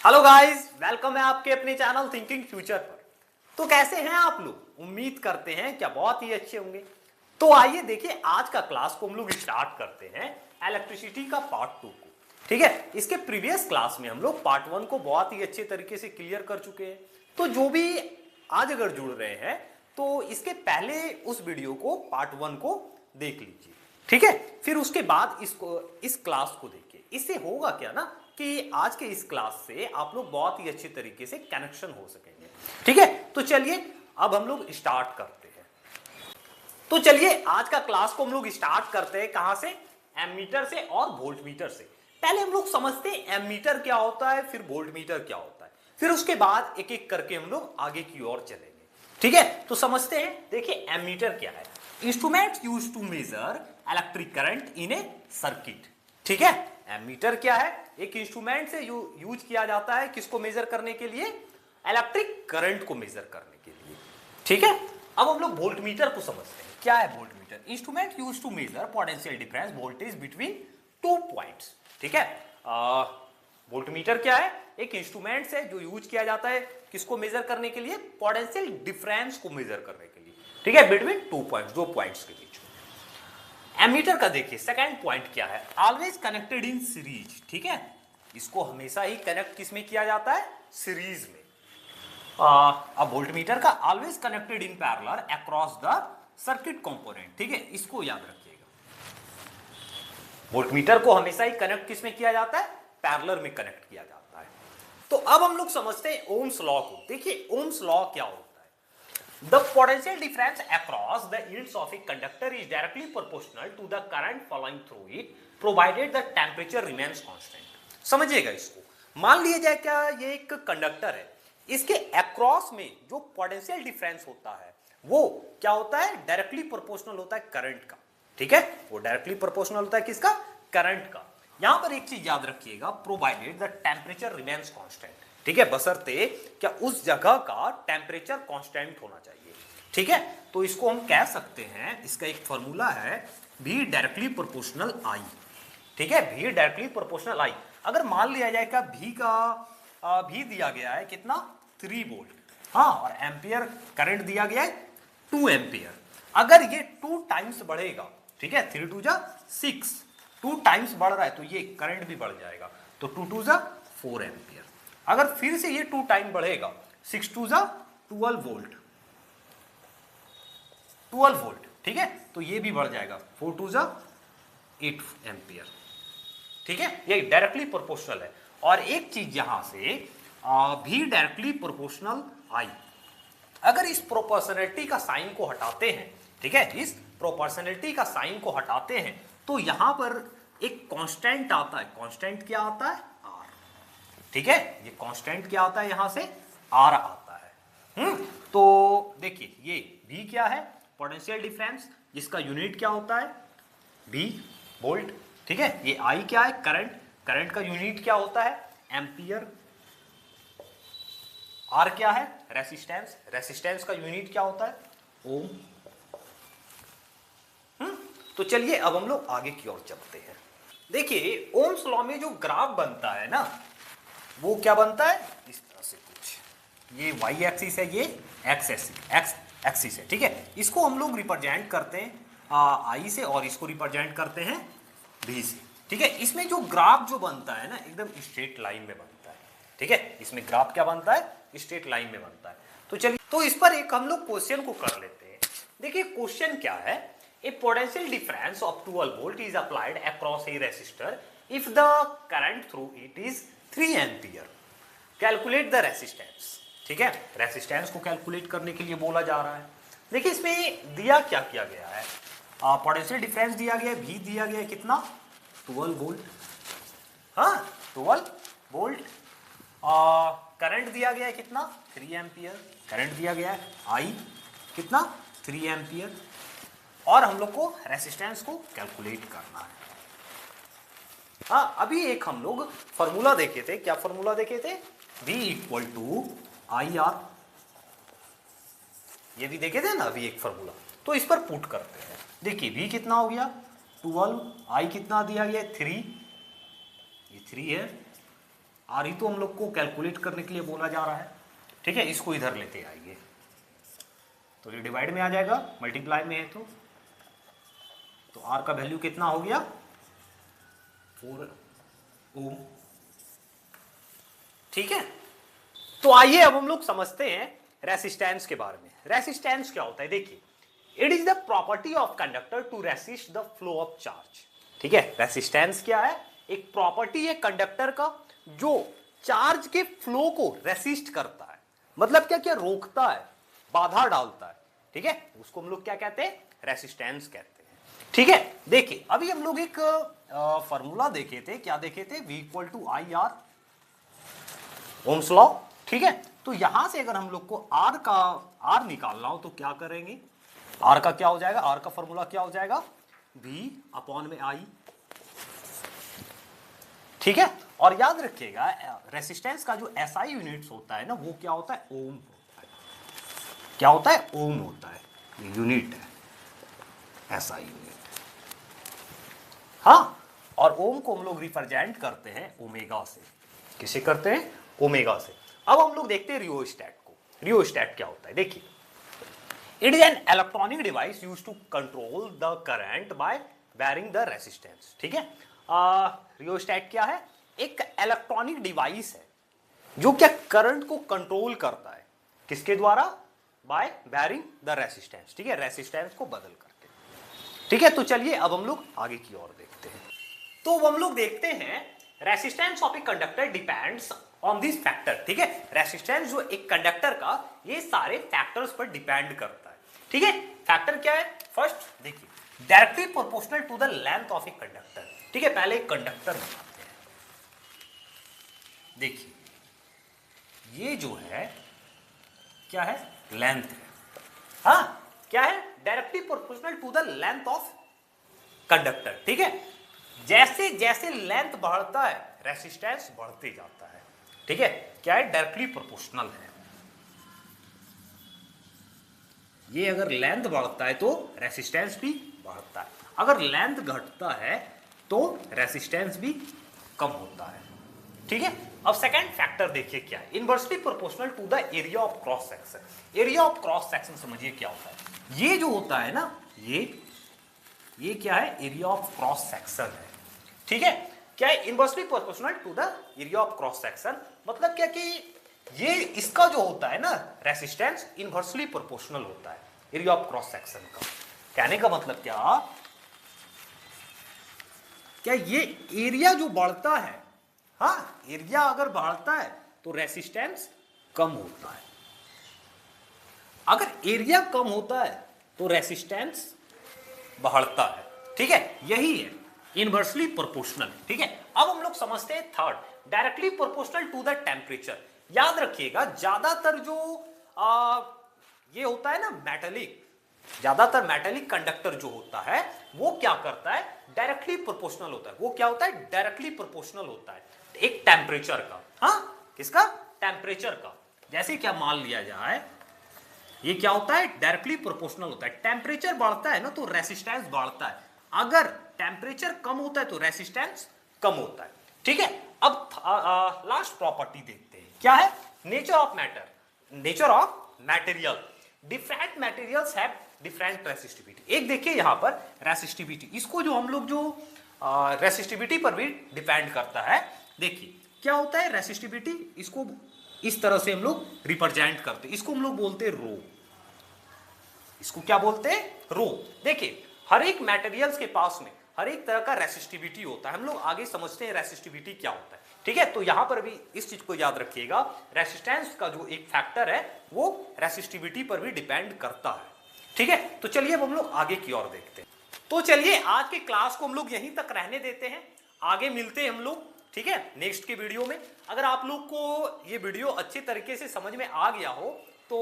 Hello guys, welcome है आपके अपने चैनल थिंकिंग फ्यूचर पर। तो कैसे हैं आप लोग? उम्मीद करते हैं क्या बहुत ही अच्छे होंगे। तो आइए देखिए, आज का क्लास को हम लोग स्टार्ट करते हैं इलेक्ट्रिसिटी का पार्ट 2 को। ठीक है, इसके प्रीवियस क्लास में हम लोग पार्ट 1 को बहुत ही अच्छे तरीके से क्लियर कर चुके हैं। तो जो भी आज अगर जुड़ रहे हैं तो इसके पहले उस वीडियो को पार्ट 1 को देख लीजिए। ठीक है, फिर उसके बाद इस क्लास को देखिए। इससे होगा क्या ना कि आज के इस क्लास से आप लोग बहुत ही अच्छे तरीके से कनेक्शन हो सकेंगे। ठीक है, तो चलिए अब हम लोग स्टार्ट करते हैं। तो चलिए आज का क्लास को हम लोग स्टार्ट करते हैं कहां से? एमीटर से और वोल्ट मीटर से। पहले हम लोग समझते हैं एमीटर क्या होता है, फिर वोल्ट मीटर क्या होता है, फिर उसके बाद एक एक करके हम लोग आगे की ओर चलेंगे। ठीक है, तो समझते हैं। देखिए एमीटर क्या है? Instrument used to measure electric current in a circuit. ठीक है, एमीटर क्या है? एक इंस्ट्रूमेंट से यूज किया जाता है किसको मेजर करने के लिए? इलेक्ट्रिक करंट को मेजर करने के लिए। ठीक है, अब हम लोग वोल्ट मीटर को समझते हैं। क्या है voltmeter? Instrument used to measure potential difference voltage between two points. ठीक है, वोल्ट मीटर क्या है? एक इंस्ट्रूमेंट है जो यूज किया जाता है किसको मेजर करने के लिए? पोटेंशियल डिफरेंस को मेजर करने के लिए। ठीक है, बिटवीन टू पॉइंट्स, दो पॉइंट्स के बीच में। एमीटर का देखिए सेकंड पॉइंट क्या है? Always connected in series. ठीक है, इसको हमेशा ही कनेक्ट किसमें किया जाता है? सीरीज में। अब वोल्ट मीटर का always connected in parallel across the circuit component. ठीक है, इसको याद रखिएगा। वोल्ट मीटर को हमेशा ही कनेक्ट किसमें किया जाता है? पैरेलल में कनेक्ट किया जाता है। तो अब हम लोग समझते हैं ओम्स लॉ को। देखिए ओम्स लॉ क्या होता है? The potential difference across the yields of a conductor is directly proportional to the current flowing through it, provided the temperature remains constant. समझिएगा इसको। मान लिया जाए क्या ये एक कंडक्टर है, इसके अक्रॉस में जो पोटेंशियल डिफरेंस होता है वो क्या होता है? डायरेक्टली प्रोपोर्शनल होता है करंट का। ठीक है, वो डायरेक्टली प्रोपोर्शनल होता है किसका? करंट का। यहां पर एक चीज याद रखिएगा, provided the temperature remains constant. ठीक है, बशर्ते क्या उस जगह का टेम्परेचर कांस्टेंट होना चाहिए। ठीक है, तो इसको हम कह सकते हैं, इसका एक फॉर्मूला है V डायरेक्टली प्रोपोर्शनल I। ठीक है, V डायरेक्टली प्रोपोर्शनल I। अगर मान लिया जाए का V दिया गया है कितना? 3 वोल्ट। हाँ, और एम्पियर करंट दिया गया है 2 एम्पियर। अगर ये 2 टाइम्स बढ़ेगा, ठीक है, 3 2 जा 6, 2 टाइम्स बढ़ रहा है तो ये करंट भी बढ़ जाएगा, तो 2 2 जा 4 एम्पियर। अगर फिर से ये 2 टाइम बढ़ेगा, 6 2 जा 12 वोल्ट, 12 वोल्ट। ठीक है, तो ये भी बढ़ जाएगा, 4 2 जा 8 एम्पियर। ठीक है, ये डायरेक्टली प्रोपोर्शनल है। और एक चीज यहां से भी डायरेक्टली प्रोपोर्शनल आई। अगर इस प्रोपोर्शनलिटी का साइन को हटाते हैं, ठीक है, इस प्रोपोर्शनलिटी का साइन को हटाते हैं तो यहां पर एक कांस्टेंट आता है। कांस्टेंट क्या आता है? आर। ठीक है, ये कांस्टेंट क्या आता है? यहां से आर आता है। तो देखिए ये V क्या है? पोटेंशियल डिफरेंस, जिसका यूनिट क्या होता है? V volt. ठीक है, ये I क्या है? करंट। करंट का यूनिट क्या होता है? एम्पियर। R क्या है? रेसिस्टेंस। रेसिस्टेंस का यूनिट क्या होता है? ओम। तो चलिए अब हम लोग आगे की ओर चलते हैं। देखिए ओम्स लॉ में जो ग्राफ बनता है ना, वो क्या बनता है? इस तरह से कुछ। ये y एक्सिस है, ये x एक्सिस है। ठीक है, इसको हम लोग रिप्रेजेंट करते हैं I से और इसको रिप्रेजेंट करते हैं V से। ठीक है, इसमें जो ग्राफ जो बनता है ना, एकदम स्ट्रेट लाइन में बनता है। ठीक है, इसमें ग्राफ क्या बनता है? स्ट्रेट लाइन में बनता है। तो चलिए, तो इस पर एक हम लोग क्वेश्चन को कर लेते हैं। देखिए क्वेश्चन क्या है? A potential difference of 12 volt is applied across a resistor if the current through it is 3 ampere. Calculate the resistance. ठीक है, रेसिस्टेंस को कैलकुलेट करने के लिए बोला जा रहा है। देखिए इसमें दिया क्या किया गया है? पोटेंशियल डिफरेंस दिया गया है, V दिया गया है कितना? 12 वोल्ट। हाँ, 12 वोल्ट। करंट दिया गया है कितना? 3 एम्पियर। करंट दिया गया है I कितना? 3 एम्पियर। और हम लोग को रेसिस्टेंस को कैलकुलेट करना है। हाँ, अभी एक हम लोग फॉर्मूला देखे थे। क्या फॉर्मूला देखे थे? V equal to I R. ये भी देखे थे ना अभी एक फॉर्मूला। तो इस पर पुट करते हैं। देखिए V कितना हो गया? 12। I कितना दिया गया? 3। ये 3 है, आर ही तो हम लोग को कैलकुलेट करने के लिए बोला जा रहा है, ठीक है। इसको इधर लेते आइए, तो ये डिवाइड में आ जाएगा, मल्टीप्लाई में है तो आर का वैल्यू कितना हो गया 4 ओम, ठीक है। तो आइए अब हम लोग समझते हैं रेसिस्टेंस के बारे में। रेसिस्टेंस क्या होता है, देखिए, it is the property of conductor to resist the flow of charge, ठीक है। रेसिस्टेंस क्या है, एक प्रॉपर्टी है कंडक्टर का जो चार्ज के फ्लो को रेसिस्ट करता है, मतलब क्या क्या रोकता है, बाधा डालता है, ठीक है। उसको हम लोग क्या कहते हैं, रेसिस्टेंस कहते हैं, ठीक है। देखिए अभी हम लोग एक फॉर्मूला देखे थे, क्या देखे थे, V equal to I R, Ohm's law, ठीक है। तो यहां से अगर हम लोग को आर निकालना हो तो क्या करेंगे, आर का क्या हो जाएगा, आर का फॉर्मूला क्या हो जाएगा, V अपॉन में आई, ठीक है। और याद रखिएगा रेसिस्टेंस का जो SI यूनिट्स होता है ना, वो क्या होता है, ओम होता है, क्या होता है, ओम होता है, ये यूनिट है SI यूनिट, हाँ। और ओम को हम लोग रिप्रेजेंट करते हैं ओमेगा से, किसे करते हैं, ओमेगा से। अब हम लोग देखते हैं रियोस्टैट को। रियोस्टैट क्या होता है, देखिए, it is an electronic device used to control the current by varying the resistance, ठीक है। रियोस्टैट क्या है, एक इलेक्ट्रॉनिक डिवाइस है जो क्या करंट को कंट्रोल करता है, किसके द्वारा, बाय वेरिंग द रेसिस्टेंस, ठीक है, रेसिस्टेंस को बदल करके, ठीक है। तो चलिए अब हम लोग आगे की ओर देखते हैं। तो हम लोग देखते हैं resistance of a conductor depends on this factor, ठीक है। रेसिस्टेंस जो एक कंडक्टर का, ये सारे फैक्टर्स पर डिपेंड करता है, ठीक है। फैक्टर क्या है, फर्स्ट देखिए, directly proportional to the length of a conductor, ठीक है। पहले एक कंडक्टर बनाते हैं, देखिए ये जो है क्या है, लेंथ है, हाँ, क्या है, directly proportional to the length of conductor, ठीक है। जैसे जैसे लेंथ बढ़ता है रेसिस्टेंस बढ़ते जाता है, ठीक है, क्या है, डायरेक्टली प्रोपोर्शनल है। ये अगर लेंथ बढ़ता है तो रेसिस्टेंस भी बढ़ता है, अगर लेंथ घटता है तो रेसिस्टेंस भी कम होता है, ठीक है। अब सेकंड फैक्टर देखिए क्या है, inversely proportional to the area of cross section. Area of cross section समझिए क्या होता है, ये जो होता है ना, ये क्या है, एरिया ऑफ क्रॉस सेक्शन है, ठीक है। क्या है, inversely proportional to the area of cross section, मतलब क्या कि ये इसका जो होता है ना रेसिस्टेंस, इनवर्सली प्रोपोर्शनल होता है एरिया ऑफ क्रॉस सेक्शन का। कहने का मतलब क्या ये एरिया जो बढ़ता है, हाँ, एरिया अगर बढ़ता है तो रेसिस्टेंस कम होता है, अगर एरिया कम होता है तो रेसिस्टेंस बढ़ता है, ठीक है। यही है इनवर्सली प्रोपोर्शनल, ठीक है। अब हम लोग समझते हैं third, directly proportional to the temperature. याद रखिएगा ज्यादातर जो ये होता है ना मेटेलिक, ज्यादातर मेटेलिक कंडक्टर जो होता है वो क्या करता है, डायरेक्टली प्रोपोर्शनल होता है। वो क्या होता है, डायरेक्टली प्रोपोर्शनल होता है एक टेम्परेचर का, हाँ, किसका, टेम्परेचर का। जैसे क्या मान लिया जाए, ये क्या होता है, डायरेक्टली प्रोपोर्शनल होता है। टेम्परेचर बढ़ता है ना तो रेसिस्टेंस बढ़ता है, अगर टेम्परेचर कम होता है तो रेसिस्टेंस कम होता है, ठीक है। अब लास्ट प्रॉपर्टी देखते हैं, क्या है, nature of matter, nature of material. Different materials have different resistivity. एक देखिए यहां पर रेसिस्टिविटी, इसको जो हम लोग जो रेसिस्टिविटी पर भी डिपेंड करता है। देखिए क्या होता है रेसिस्टिविटी, इसको इस तरह से हम लोग रिप्रेजेंट करते हैं, इसको हम लोग बोलते हैं रो, इसको क्या बोलते हैं, रो। देखिए हर एक मटेरियल्स के पास में हर एक तरह का रेसिस्टिविटी होता है, हम लोग आगे समझते हैं रेसिस्टिविटी क्या होता है, ठीक है। तो यहां पर भी इस चीज को याद रखिएगा, रेसिस्टेंस का जो एक फैक्टर है वो रेसिस्टिविटी पर भी डिपेंड करता है, ठीक है। तो चलिए अब हम लोग आगे की ओर देखते हैं। तो चलिए आज के क्लास को हम लोग यहीं तक रहने देते हैं, आगे मिलते हैं हम लोग, ठीक है, नेक्स्ट के वीडियो में। अगर आप लोग को ये वीडियो अच्छे तरीके से समझ में आ गया हो तो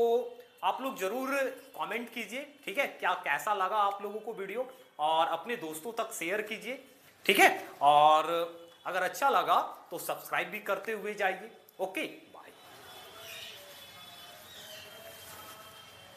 आप लोग जरूर कमेंट कीजिए, ठीक है, क्या कैसा लगा आप लोगों को वीडियो, और अपने दोस्तों तक शेयर कीजिए, ठीक है। और अगर अच्छा लगा तो सब्सक्राइब भी करते हुए जाइए। ओके।